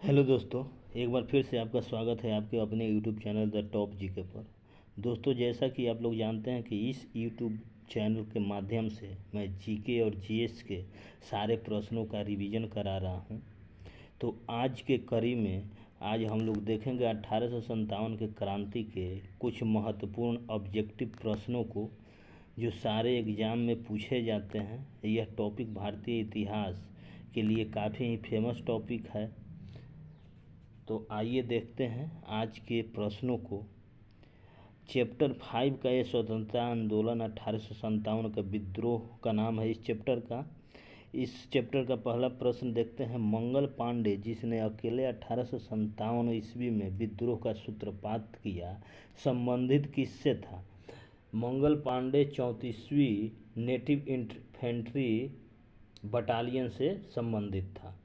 Hello दोस्तों, एक बार फिर से आपका स्वागत है आपके अपने YouTube channel the top GK पर। दोस्तों, जैसा कि आप लोग जानते हैं कि इस यूट्यूब चैनल के माध्यम से मैं जीके और जीएस के सारे प्रश्नों का रिवीजन करा रहा हूं। तो आज के कड़ी में आज हम लोग देखेंगे 1857 के क्रांति के कुछ महत्वपूर्ण ऑब्जेक्टिव प्रश्नों को जो सारे एग्ज़ाम में पूछे जाते हैं। यह टॉपिक भारतीय इतिहास के लिए काफ़ी ही फेमस टॉपिक है। तो आइए देखते हैं आज के प्रश्नों को। चैप्टर 5 का ये स्वतंत्रता आंदोलन 1857 का विद्रोह का नाम है इस चैप्टर का। इस चैप्टर का पहला प्रश्न देखते हैं। मंगल पांडे जिसने अकेले 1857 ईस्वी में विद्रोह का सूत्रपात किया, संबंधित किससे था? Mangal Pandey 34वीं native infantry battalion से संबंधित था।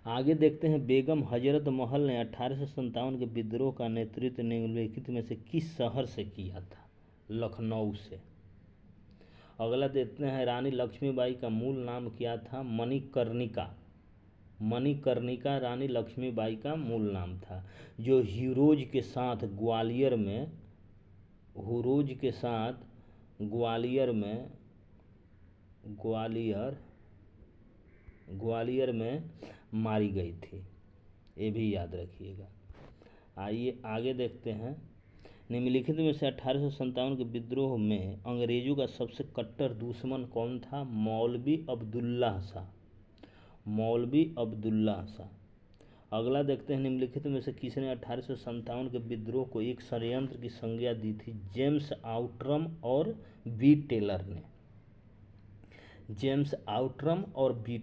आगे देखते हैं। बेगम हजरत महल ने 1857 के विद्रोह का नेतृत्व निम्नलिखित में से किस शहर से किया था? लखनऊ से। अगला देखते हैं। रानी लक्ष्मीबाई का मूल नाम क्या था? मणिकर्णिका। मणिकर्णिका रानी लक्ष्मीबाई का मूल नाम था, जो हीरोज के साथ ग्वालियर में मारी गई थी। ये भी याद रखिएगा। आइए आगे देखते हैं। निम्नलिखित में से 1857 के विद्रोह में अंग्रेजों का सबसे कट्टर दुश्मन कौन था? मौलवी अब्दुल्ला शाह। अगला देखते हैं। निम्नलिखित में से किसने 1857 के विद्रोह को एक षड्यंत्र की संज्ञा दी थी? जेम्स आउट्रम और बी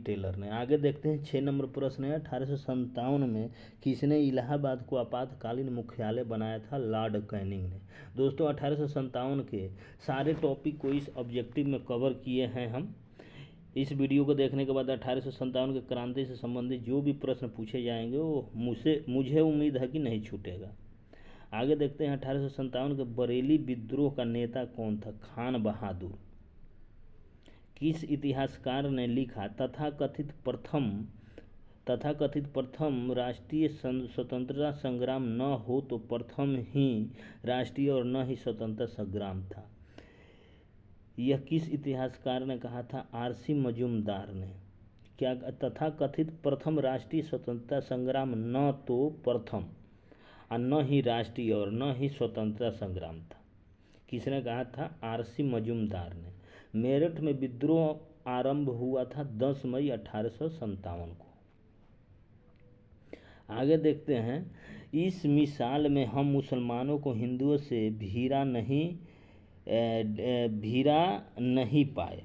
टेलर ने। आगे देखते हैं। 6 नंबर प्रश्न है। 1857 में किसने इलाहाबाद को आपातकालीन मुख्यालय बनाया था? लॉर्ड कैनिंग ने। दोस्तों, 1857 के सारे टॉपिक को इस ऑब्जेक्टिव में कवर किए हैं हम। इस वीडियो को देखने के बाद 1857 के क्रांति से संबंधित जो भी प्रश्न पूछे जाएंगे वो मुझे उम्मीद है कि नहीं छूटेगा। आगे देखते हैं। 1857 के बरेली विद्रोह का नेता कौन था? खान बहादुर। किस इतिहासकार ने लिखा तथाकथित प्रथम राष्ट्रीय स्वतंत्रता संग्राम न हो तो प्रथम ही राष्ट्रीय और न ही स्वतंत्रता संग्राम था? यह किस इतिहासकार ने कहा था? आरसी मजूमदार ने। क्या तथाकथित प्रथम राष्ट्रीय स्वतंत्रता संग्राम न तो प्रथम और न ही राष्ट्रीय और न ही स्वतंत्रता संग्राम था? किसने कहा था? आरसी मजूमदार ने। मेरठ में विद्रोह आरंभ हुआ था 10 मई 1857 को। आगे देखते हैं। इस मिसाल में हम मुसलमानों को हिंदुओं से भीरा नहीं पाए।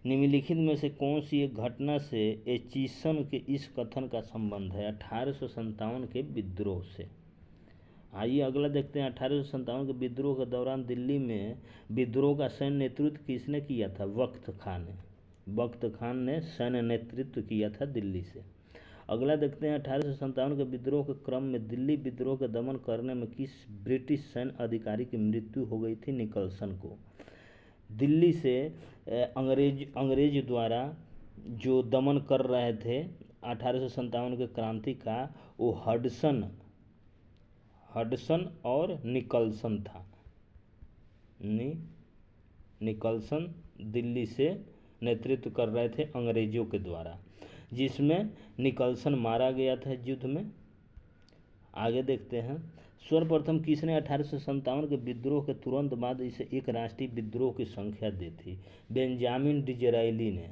निम्नलिखित में से कौन सी एक घटना से एचिसन के इस कथन का संबंध है? 1857 के विद्रोह से। आइए अगला देखते हैं। 1857 के विद्रोह के दौरान दिल्ली में विद्रोह का सैन्य नेतृत्व किसने किया था? वक्त खान ने सैन्य नेतृत्व किया था दिल्ली से। अगला देखते हैं। 1857 के विद्रोह के क्रम में दिल्ली विद्रोह का दमन करने में किस ब्रिटिश सैन्य अधिकारी की मृत्यु हो गई थी? निकल्सन को। दिल्ली से अंग्रेज द्वारा जो दमन कर रहे थे 1857 के क्रांति का, वो हडसन और निकल्सन था। निकल्सन दिल्ली से नेतृत्व कर रहे थे अंग्रेजों के द्वारा, जिसमें निकल्सन मारा गया था युद्ध में। आगे देखते हैं। सर्वप्रथम किसने 1857 के विद्रोह के तुरंत बाद इसे एक राष्ट्रीय विद्रोह की संख्या दी थी? बेंजामिन डिज़रायली ने।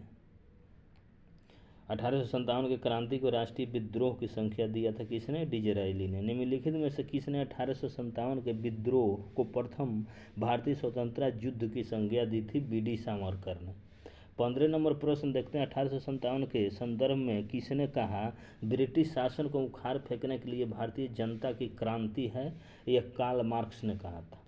1857 के क्रांति को राष्ट्रीय विद्रोह की संख्या दिया था किसने? डिज़रायली ने। निम्नलिखित में से किसने 1857 के विद्रोह को प्रथम भारतीय स्वतंत्रता युद्ध की संज्ञा दी थी? बीडी सावरकर ने। 15 नंबर प्रश्न देखते हैं। 1857 के संदर्भ में किसने कहा ब्रिटिश शासन को उखाड़ फेंकने के लिए भारतीय जनता की क्रांति है? यह कार्ल मार्क्स ने कहा था।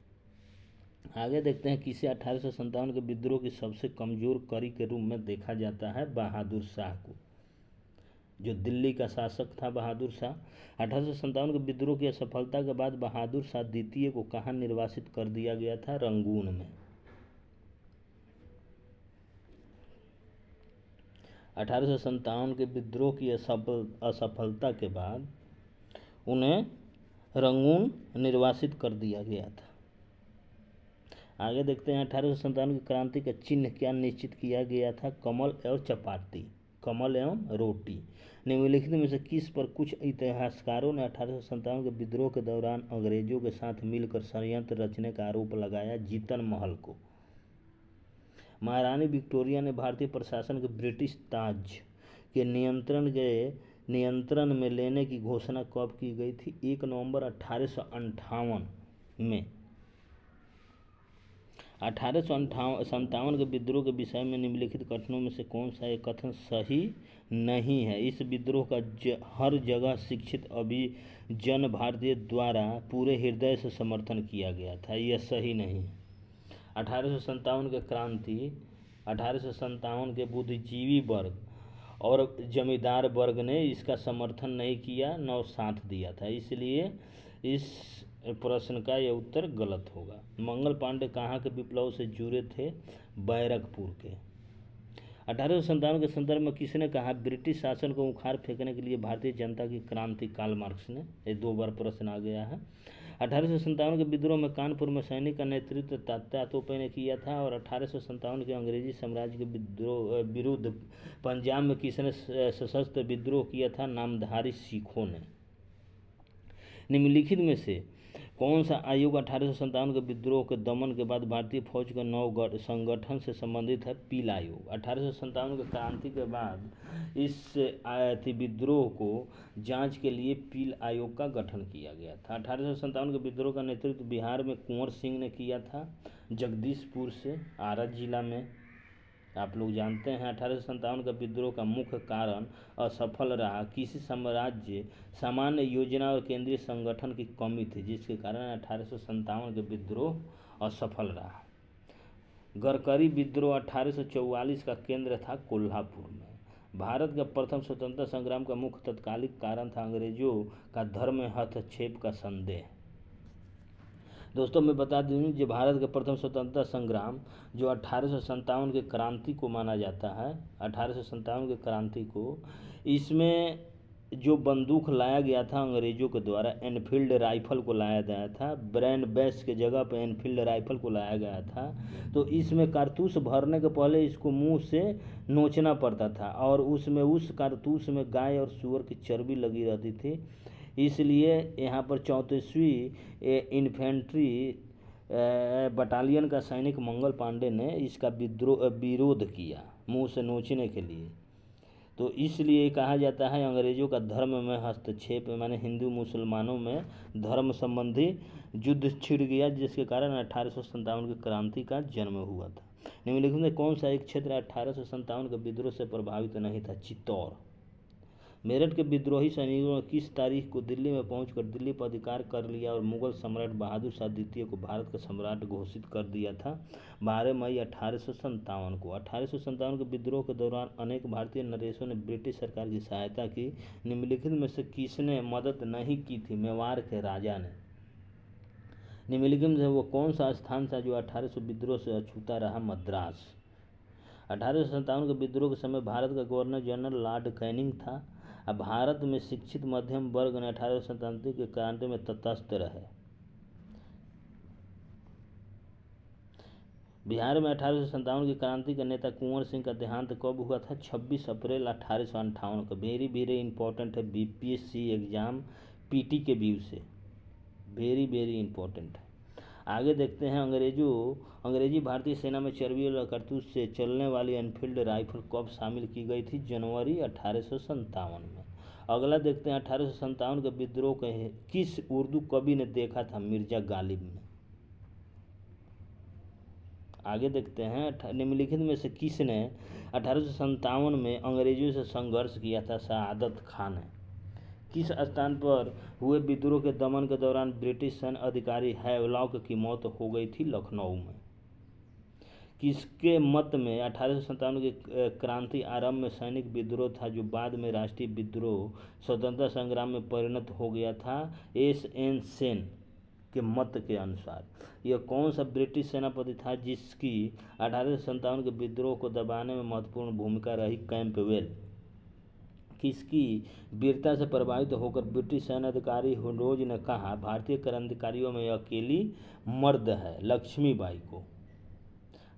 आगे देखते हैं। किसे 1857 के विद्रोह की सबसे कमजोर कड़ी के रूप में देखा जाता है? बहादुर शाह को, जो दिल्ली का शासक था बहादुर शाह। 1857 के विद्रोह की असफलता के बाद बहादुर शाह द्वितीय को कहाँ निर्वासित कर दिया गया था? रंगून में। 1857 के विद्रोह की असफलता के बाद उन्हें रंगून निर्वासित कर दिया गया था। आगे देखते हैं 1857 की क्रांति का चिन्ह क्या निश्चित किया गया था। कमल और चपाती, कमल एवं रोटी। निम्नलिखित में से किस पर कुछ इतिहासकारों ने 1857 के विद्रोह के दौरान अंग्रेजों के साथ मिलकर षड्यंत्र रचने का आरोप लगाया। जीतन महल को। महारानी विक्टोरिया ने भारतीय प्रशासन के ब्रिटिश ताज के नियंत्रण में लेने की घोषणा कब की गई थी? 1 नवंबर 1858 में। 1857 के विद्रोह के विषय में निम्नलिखित कथनों में से कौन सा एक कथन सही नहीं है? इस विद्रोह का हर जगह शिक्षित अभिजन भारतीय द्वारा पूरे हृदय से समर्थन किया गया था। यह सही नहीं है। 1857 की क्रांति 1857 के बुद्धिजीवी वर्ग और जमींदार वर्ग ने इसका समर्थन नहीं किया, न साथ दिया था, इसलिए इस प्रश्न का यह उत्तर गलत होगा। मंगल पांडे कहाँ के विप्लव से जुड़े थे? बैरकपुर के। 1857 के संदर्भ में किसने कहा ब्रिटिश शासन को उखाड़ फेंकने के लिए भारतीय जनता की क्रांति? कार्ल मार्क्स ने। ये 2 बार प्रश्न आ गया है। 1857 के विद्रोह में कानपुर में सैनिक का नेतृत्व तात्या तोपे ने किया था और 1857 के अंग्रेजी साम्राज्य के विरुद्ध पंजाब में किसने सशस्त्र विद्रोह किया था? नामधारी सिखों ने। निम्नलिखित में से कौन सा आयोग 1857 के विद्रोह के दमन के बाद भारतीय फौज के नव संगठन से संबंधित है? पील आयोग। 1857 की क्रांति के बाद इस विद्रोह को जांच के लिए पील आयोग का गठन किया गया था। 1857 के विद्रोह का नेतृत्व बिहार में कुंवर सिंह ने किया था, जगदीशपुर से, आरा जिला में। आप लोग जानते हैं 1857 का विद्रोह का मुख्य कारण असफल रहा। किसी साम्राज्य सामान्य योजना और केंद्रीय संगठन की कमी थी, जिसके कारण 1857 का विद्रोह असफल रहा। गरकरी विद्रोह 1844 का केंद्र था कोल्हापुर में। भारत का प्रथम स्वतंत्रता संग्राम का मुख्य तत्कालिक कारण था अंग्रेजों का धर्म में हस्तक्षेप का संदेह। दोस्तों मैं बता दूं जो भारत का प्रथम स्वतंत्रता संग्राम जो 1857 के क्रांति को माना जाता है, 1857 के क्रांति को, इसमें जो बंदूक लाया गया था अंग्रेजों के द्वारा, एनफील्ड राइफल को लाया गया था। ब्रैंड बेस के जगह पर एनफील्ड राइफल को लाया गया था। तो इसमें कारतूस भरने के पहले इसको मुंह से नोचना पड़ता था और उसमें उस कारतूस में गाय और सूअर की चर्बी लगी रहती थी। इसलिए यहाँ पर 34वीं इन्फेंट्री बटालियन का सैनिक मंगल पांडे ने इसका विरोध किया मुंह से नोचने के लिए। तो इसलिए कहा जाता है अंग्रेजों का धर्म में हस्तक्षेप, माने हिंदू मुसलमानों में धर्म संबंधी युद्ध छिड़ गया, जिसके कारण 1857 की क्रांति का जन्म हुआ था। निम्नलिखित में कौन सा एक क्षेत्र 1857 के विद्रोह से प्रभावित नहीं था? चित्तौड़। मेरठ के विद्रोही सैनिकों ने किस तारीख को दिल्ली में पहुंचकर दिल्ली पर अधिकार कर लिया और मुगल सम्राट बहादुर शाह द्वितीय को भारत का सम्राट घोषित कर दिया था? 12 मई 1857 को। 1857 के विद्रोह के दौरान अनेक भारतीय नरेशों ने ब्रिटिश सरकार की सहायता की। निम्नलिखित में से किसने मदद नहीं की थी? मेवाड़ के राजा ने। निम्नलिखित में से वो कौन सा स्थान था जो 1800 विद्रोह से अछूता रहा? मद्रास। 1857 के विद्रोह के समय भारत का गवर्नर जनरल लॉर्ड कैनिंग था। अब भारत में शिक्षित मध्यम वर्ग ने 1857 के क्रांति में तटस्थ रहे। बिहार में 1857 की क्रांति के नेता कुंवर सिंह का देहांत कब हुआ था? 26 अप्रैल 1858 को। वेरी वेरी इंपॉर्टेंट है बीपीएससी एग्जाम पीटी के व्यू से, वेरी वेरी इंपॉर्टेंट है। आगे देखते हैं अंग्रेजी भारतीय सेना में चर्बी और कारतूस से चलने वाली एनफील्ड राइफल कब शामिल की गई थी? जनवरी 1857 में। अगला देखते हैं 1857 के विद्रोह के किस उर्दू कवि ने देखा था? मिर्जा गालिब ने। आगे देखते हैं निम्नलिखित में से किसने 1857 में अंग्रेजों से संघर्ष किया था? सआदत खान ने। किस स्थान पर हुए विद्रोह के दमन के दौरान ब्रिटिश सैन्य अधिकारी हैवलॉक की मौत हो गई थी? लखनऊ में। किसके मत में 1857 की क्रांति आरंभ में सैनिक विद्रोह था जो बाद में राष्ट्रीय विद्रोह स्वतंत्रता संग्राम में परिणत हो गया था? एस एन सेन के मत के अनुसार यह कौन सा ब्रिटिश सेनापति था जिसकी 1857 के विद्रोह को दबाने में महत्वपूर्ण भूमिका रही? कैंपबेल। किसकी वीरता से प्रभावित होकर ब्रिटिश सैन्य अधिकारी हुंडोज ने कहा भारतीय क्रांतिकारियों में अकेली मर्द है? लक्ष्मीबाई को।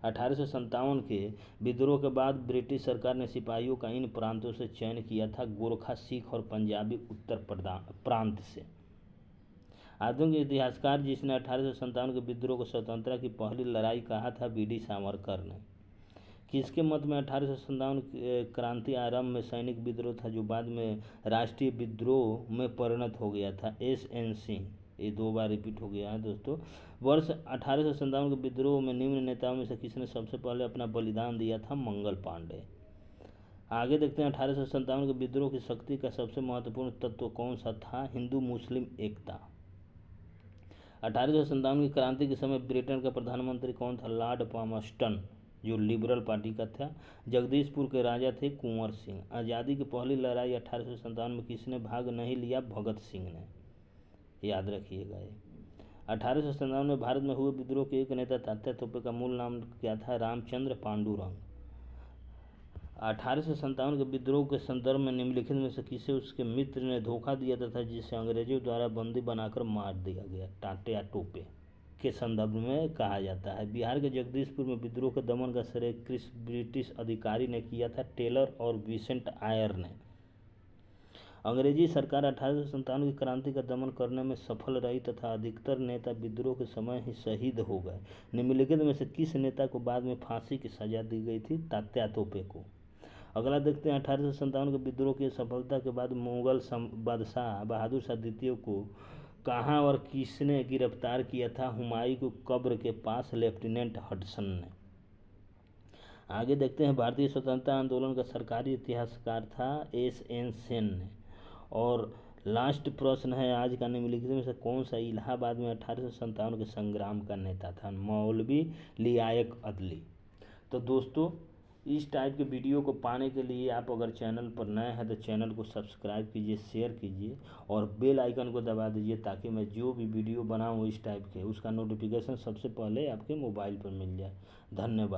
1857 के विद्रोह के बाद ब्रिटिश सरकार ने सिपाहियों का इन प्रांतों से चयन किया था, गोरखा, सिख और पंजाबी उत्तर प्रांत से। आधुनिक इतिहासकार जिसने 1857 के विद्रोह को स्वतंत्रता की पहली लड़ाई कहा था? बी.डी. सावरकर ने। किसके मत में 1857 क्रांति आरंभ में सैनिक विद्रोह था जो बाद में राष्ट्रीय विद्रोह में परिणत हो गया था? एस.एन. सिंह। ये 2 बार रिपीट हो गया है दोस्तों। वर्ष 1857 के विद्रोह में निम्न नेताओं में से किसने सबसे पहले अपना बलिदान दिया था? मंगल पांडे। आगे देखते हैं 1857 के विद्रोह की शक्ति का सबसे महत्वपूर्ण तत्व कौन सा था? हिंदू मुस्लिम एकता। 1857 की क्रांति के समय ब्रिटेन का प्रधानमंत्री कौन था? लॉर्ड पामस्टन, जो लिबरल पार्टी का था। जगदीशपुर के राजा थे कुंवर सिंह। आज़ादी की पहली लड़ाई 1857 में किसने भाग नहीं लिया? भगत सिंह ने। याद रखिएगा ये। 1857 में भारत में हुए विद्रोह के एक नेता तात्या तोपे का मूल नाम क्या था? रामचंद्र पांडुरंग। 1857 के विद्रोह के संदर्भ में निम्नलिखित में से किसे उसके मित्र ने धोखा दिया था जिसे अंग्रेजों द्वारा बंदी बनाकर मार दिया गया? तात्या टोपे के संदर्भ में कहा जाता है। बिहार के जगदीशपुर में विद्रोह के दमन का श्रेय किस ब्रिटिश अधिकारी ने किया था? टेलर और विसेंट आयर ने। अंग्रेजी सरकार 1857 की क्रांति का दमन करने में सफल रही तथा अधिकतर नेता विद्रोह के समय ही शहीद हो गए। निम्नलिखित में से किस नेता को बाद में फांसी की सजा दी गई थी? तात्या तोपे को। अगला देखते हैं 1857 के विद्रोह की सफलता के बाद मुगल बादशाह बहादुर शाह द्वितीय को कहाँ और किसने गिरफ्तार किया था? हुमायूं की कब्र के पास लेफ्टिनेंट हडसन ने। आगे देखते हैं भारतीय स्वतंत्रता आंदोलन का सरकारी इतिहासकार था? एस.एन. सेन ने। और लास्ट प्रश्न है आज का, निम्नलिखित में से कौन सा इलाहाबाद में 1857 के संग्राम का नेता था? मौलवी लियाकत अली। तो दोस्तों इस टाइप के वीडियो को पाने के लिए आप अगर चैनल पर नए हैं तो चैनल को सब्सक्राइब कीजिए, शेयर कीजिए और बेल आइकन को दबा दीजिए ताकि मैं जो भी वीडियो बनाऊँ इस टाइप के उसका नोटिफिकेशन सबसे पहले आपके मोबाइल पर मिल जाए। धन्यवाद।